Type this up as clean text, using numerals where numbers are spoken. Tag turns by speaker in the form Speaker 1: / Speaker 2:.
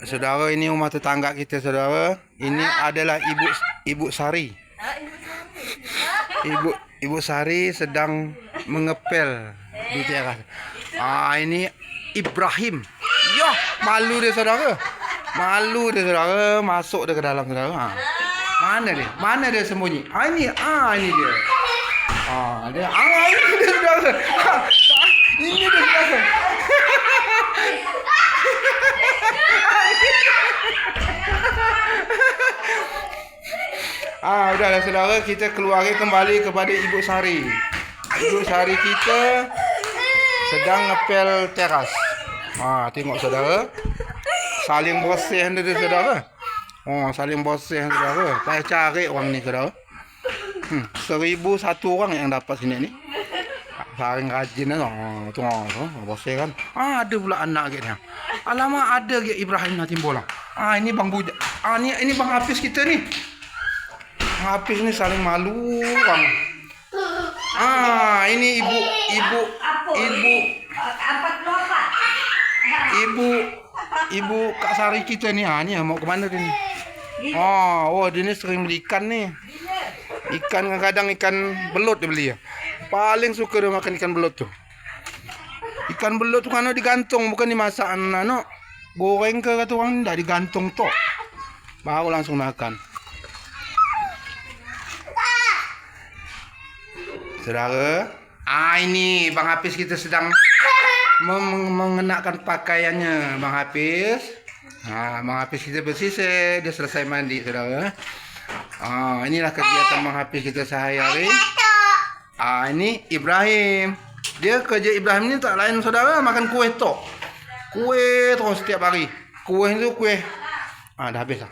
Speaker 1: Saudara, ini rumah tetangga kita, saudara. Ini adalah Ibu Sari. Ibu Sari sedang mengepel di teras. Ini Ibrahim. Ya, malu dia, saudara. Malu dia, saudara. Masuk dia ke dalam, saudara. Mana dia? Mana dia sembunyi? Ini dia. Ini dia, saudara. Ini dia, saudara. Udahlah, saudara, kita keluarkan kembali kepada Ibu Sari. Ibu Sari kita sedang ngepel teras. Tengok, saudara. Saling bersih dia, saudara. Saling bersih, saudara. Saya cari orang ni, saudara. 1,001 orang yang dapat sini ni. Saling rajin lah. Tengok, bersih kan. Ada pula anak kita. Alamak, ada ke Ibrahim nak timbul lah. Ini Bang Budak. Ini Bang Hafiz kita ni. Hafiz ni saling malu kan. Ini ibu Kak Sari kita ni. Ni mau ke mana dia ni? Dia ni sering beli ikan ni. Ikan, kadang ikan belut dia beli. Paling suka dia makan ikan belut tu. Ikan belut tu kan digantung, bukan dimasak. Goreng ke kata orang, dah digantung tu. Baru langsung makan. Saudara, ini Bang Hafiz kita sedang mengenakan pakaiannya. Bang Hafiz. Bang Hafiz kita bersih, dia selesai mandi, saudara. Inilah kegiatan Bang Hafiz kita sehari-hari. Ini Ibrahim. Dia kerja Ibrahim ni tak lain, saudara, makan kuih tok. Kuih terus setiap hari. Kuih tu kuih. Dah habis lah.